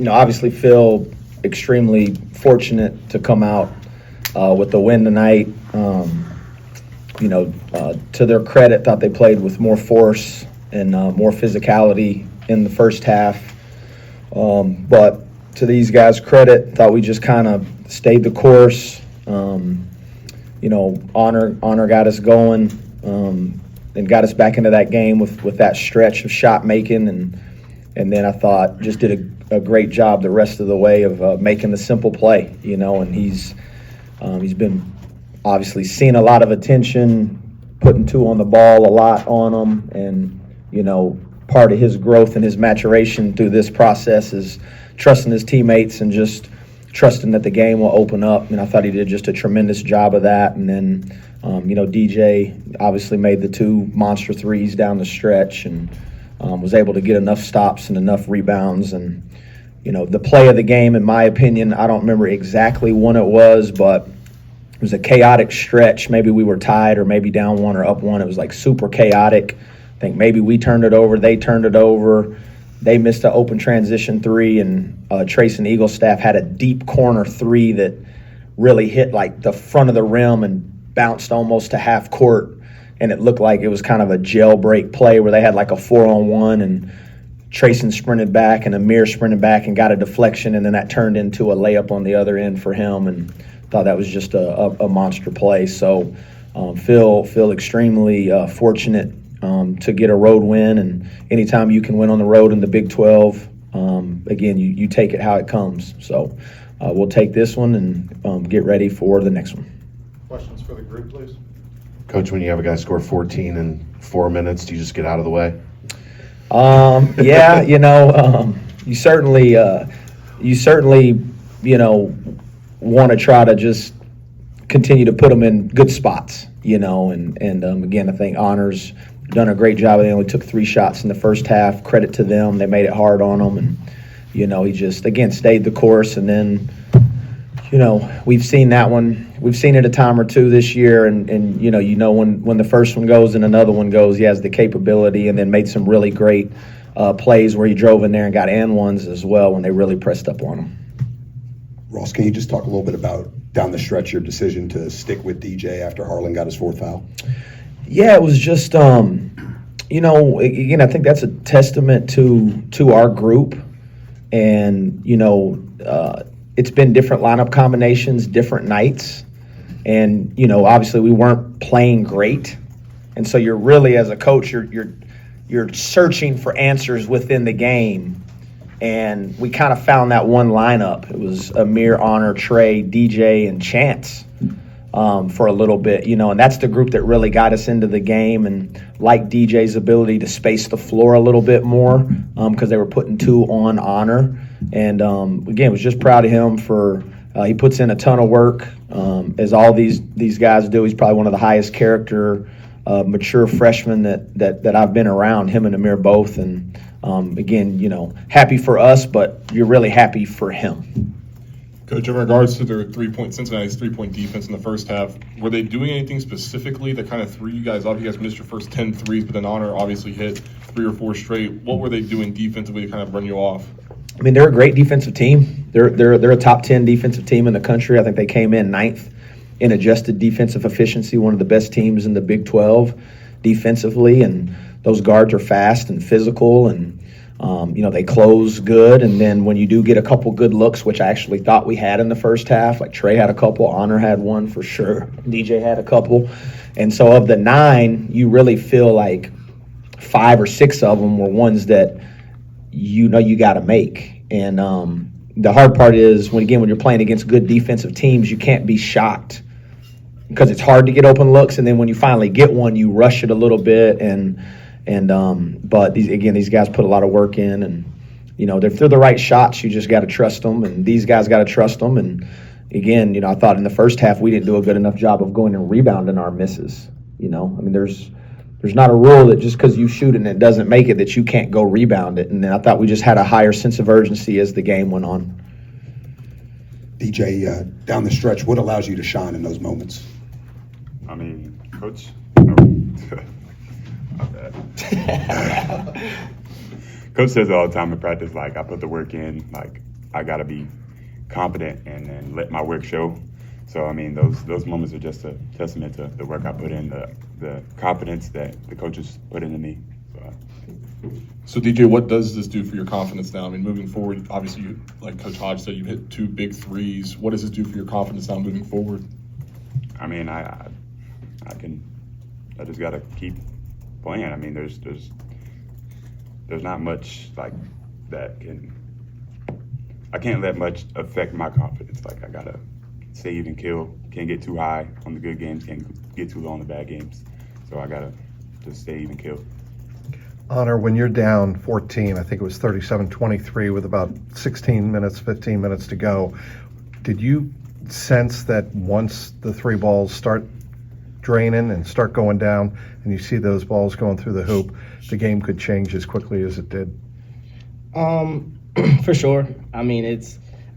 obviously feel extremely fortunate to come out with the win tonight. To their credit, thought they played with more force and more physicality in the first half. But to these guys' credit, thought we just kind of stayed the course. Honor got us going and got us back into that game with that stretch of shot making, and then I thought just did a great job the rest of the way of making the simple play. And he's been obviously seeing a lot of attention, putting two on the ball a lot on him, and part of his growth and his maturation through this process is trusting his teammates and just trusting that the game will open up. And I thought he did just a tremendous job of that. And then, DJ obviously made the two monster threes down the stretch and was able to get enough stops and enough rebounds. And, the play of the game, in my opinion, I don't remember exactly when it was, but it was a chaotic stretch. Maybe we were tied or maybe down one or up one. It was like super chaotic. I think maybe we turned it over, they turned it over. They missed an open transition three, and Trace and Eaglestaff had a deep corner three that really hit like the front of the rim and bounced almost to half court, and it looked like it was kind of a jailbreak play where they had like a 4-on-1, and Trayson sprinted back and Amir sprinted back and got a deflection, and then that turned into a layup on the other end for him, and thought that was just a monster play. So feel extremely fortunate to get a road win, and anytime you can win on the road in the Big 12, again, you take it how it comes. So we'll take this one and get ready for the next one. Questions for the group, please? Coach, when you have a guy score 14 in 4 minutes, do you just get out of the way? You certainly want to try to just continue to put them in good spots, and again, I think Honor's done a great job. They only took 3 shots in the first half. Credit to them. They made it hard on them, and, he just, again, stayed the course. And then, we've seen that one. We've seen it a time or two this year, and when the first one goes and another one goes, he has the capability, and then made some really great plays where he drove in there and got and ones as well when they really pressed up on him. Ross, can you just talk a little bit about down the stretch your decision to stick with DJ after Harlan got his 4th foul? Yeah, it was just, again, I think that's a testament to our group. And, it's been different lineup combinations, different nights. And, obviously we weren't playing great. And so you're really, as a coach, you're searching for answers within the game. And we kind of found that one lineup. It was Amir, Honor, Trey, DJ, and Chance for a little bit, and that's the group that really got us into the game, and like DJ's ability to space the floor a little bit more because they were putting 2 on Honor. And, again, was just proud of him for he puts in a ton of work, as all these guys do. He's probably one of the highest character, mature freshmen that I've been around, him and Amir both. And, again, happy for us, but you're really happy for him. Coach, in regards to their Cincinnati's 3-point defense in the first half, were they doing anything specifically that kind of threw you guys off? You guys missed your first 10 threes, but then Honor obviously hit 3 or 4 straight. What were they doing defensively to kind of run you off? I mean, they're a great defensive team. They're a top 10 defensive team in the country. I think they came in 9th in adjusted defensive efficiency, one of the best teams in the Big 12 defensively. And those guards are fast and physical, and they close good. And then when you do get a couple good looks, which I actually thought we had in the first half, like Trey had a couple, Honor had one for sure, DJ had a couple. And so of the 9, you really feel like 5 or 6 of them were ones that you got to make. And the hard part is when you're playing against good defensive teams, you can't be shocked because it's hard to get open looks. And then when you finally get one, you rush it a little bit. But these guys put a lot of work in, and if they're the right shots, you just got to trust them, and these guys got to trust them. And again, I thought in the first half we didn't do a good enough job of going and rebounding our misses. There's not a rule that just because you shoot it and it doesn't make it that you can't go rebound it. And then I thought we just had a higher sense of urgency as the game went on. DJ, down the stretch, what allows you to shine in those moments? I mean, Coach, my bad. Coach says it all the time in practice, like, I put the work in, like, I got to be confident and let my work show. So, I mean, those moments are just a testament to the work I put in, the confidence that the coaches put into me. So DJ, what does this do for your confidence now? I mean, moving forward, obviously, like Coach Hodge said, you hit 2 big threes. What does this do for your confidence now moving forward? I mean, I just got to keep playing. I mean, there's not much like that I can't let much affect my confidence. Like, I got to stay even kill. Can't get too high on the good games. Can't get too low on the bad games. So I got to just stay even kill. Honor, when you're down 14, I think it was 37-23 with about 15 minutes to go, did you sense that once the 3 balls start draining and start going down and you see those balls going through the hoop, the game could change as quickly as it did? For sure. I mean,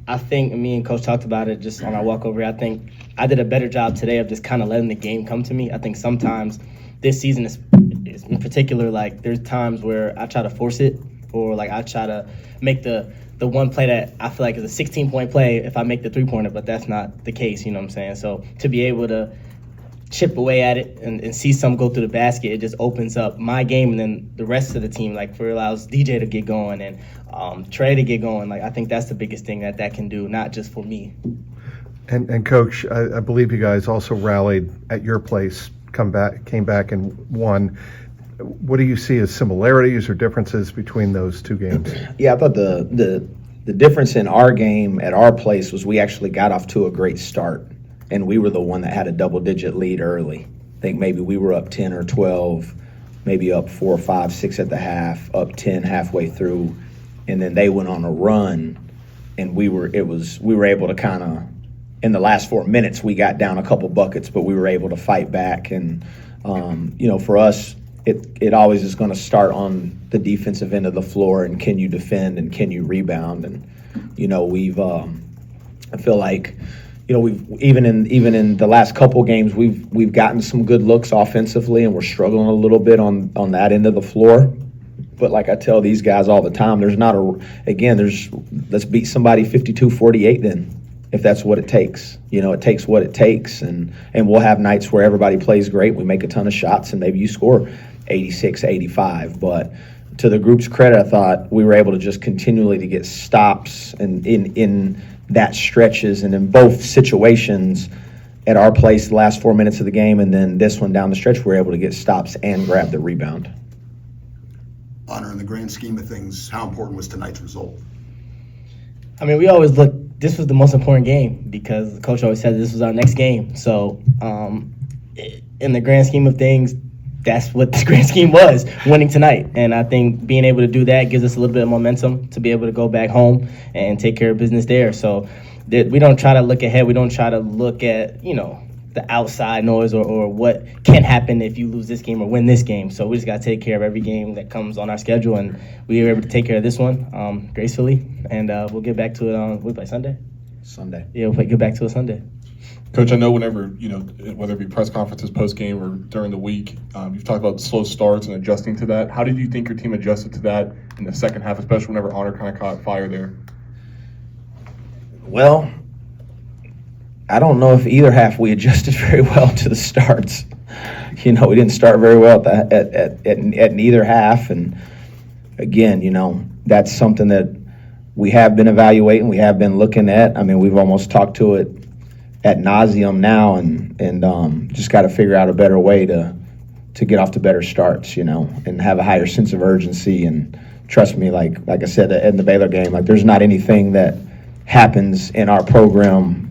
I think me and Coach talked about it just on our walk over here. I think I did a better job today of just kind of letting the game come to me. I think sometimes this season is in particular, like, there's times where I try to force it, or like I try to make the one play that I feel like is a 16-point play if I make the 3-pointer, but that's not the case, you know what I'm saying? So to be able to chip away at it and see some go through the basket, it just opens up my game and then the rest of the team, like, for allows DJ to get going and Trey to get going. Like, I think that's the biggest thing that can do, not just for me. And Coach, I believe you guys also rallied at your place, came back and won. What do you see as similarities or differences between those 2 games? Yeah, I thought the difference in our game at our place was we actually got off to a great start, and we were the one that had a double-digit lead early. I think maybe we were up 10 or 12, maybe up 4 or 5, 6 at the half, up 10 halfway through, and then they went on a run, and we were able to kind of, in the last 4 minutes, we got down a couple buckets, but we were able to fight back. And for us, it always is going to start on the defensive end of the floor, and can you defend and can you rebound? And we've I feel like we've even in the last couple games we've gotten some good looks offensively, and we're struggling a little bit on that end of the floor. But like I tell these guys all the time, let's beat somebody 52-48 then, if that's what it takes. It takes what it takes, and we'll have nights where everybody plays great, we make a ton of shots, and maybe you score 86, 85. But to the group's credit, I thought we were able to just continually to get stops and in that stretches, and in both situations at our place the last 4 minutes of the game, and then this one down the stretch, we were able to get stops and grab the rebound. Honor, in the grand scheme of things, how important was tonight's result? I mean, we always look, this was the most important game because the coach always said this was our next game. So in the grand scheme of things, that's what the grand scheme was, winning tonight. And I think being able to do that gives us a little bit of momentum to be able to go back home and take care of business there. So we don't try to look ahead. We don't try to look at, the outside noise or what can happen if you lose this game or win this game. So we just got to take care of every game that comes on our schedule, and we were able to take care of this one gracefully, and we'll get back to it we play Sunday? Sunday. Yeah, we'll get back to it Sunday. Coach, I know whenever, whether it be press conferences, post-game, or during the week, you've talked about slow starts and adjusting to that. How did you think your team adjusted to that in the second half, especially whenever Honor kind of caught fire there? Well, I don't know if either half we adjusted very well to the starts. We didn't start very well at neither half. And again, that's something that we have been evaluating, we have been looking at. I mean, we've almost talked to it ad nauseum now, and just got to figure out a better way to get off to better starts, and have a higher sense of urgency. And trust me, like I said in the Baylor game, like, there's not anything that happens in our program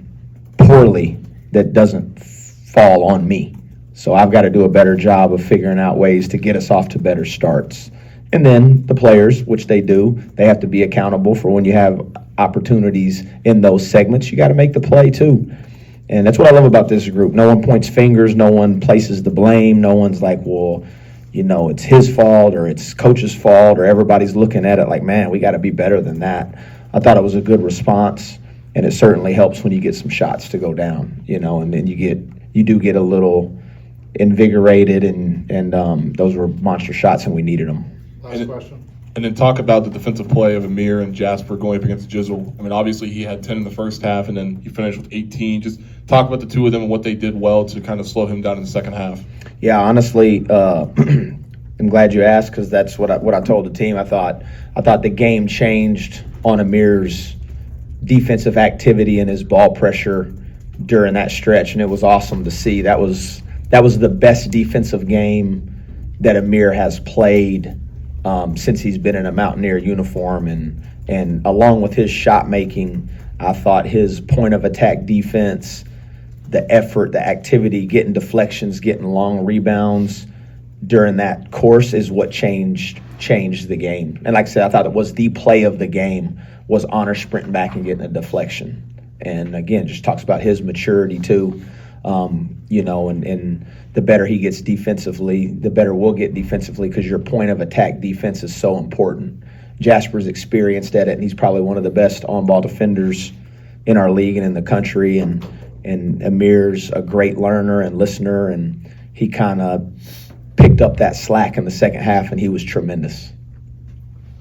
poorly that doesn't fall on me. So I've got to do a better job of figuring out ways to get us off to better starts. And then the players, which they do, they have to be accountable for when you have opportunities in those segments. You got to make the play too. And that's what I love about this group. No one points fingers. No one places the blame. No one's like, well, it's his fault or it's coach's fault, or everybody's looking at it like, man, we got to be better than that. I thought it was a good response. And it certainly helps when you get some shots to go down, and then you do get a little invigorated, and those were monster shots, and we needed them. Last question. And then talk about the defensive play of Amir and Jasper going up against Jizzle. I mean, obviously he had 10 in the first half, and then he finished with 18. Just talk about the two of them and what they did well to kind of slow him down in the second half. Yeah, honestly, I'm glad you asked, because that's what I told the team. I thought the game changed on Amir's defensive activity and his ball pressure during that stretch, and it was awesome to see. That was the best defensive game that Amir has played since he's been in a Mountaineer uniform, and along with his shot making, I thought his point of attack defense, the effort, the activity, getting deflections, getting long rebounds during that course is what changed the game. And like I said, I thought it was the play of the game was Honor sprinting back and getting a deflection. And again, just talks about his maturity too. And the better he gets defensively, the better we'll get defensively, because your point of attack defense is so important. Jasper's experienced at it, and he's probably one of the best on-ball defenders in our league and in the country. And Amir's a great learner and listener, and he kind of picked up that slack in the second half, and he was tremendous.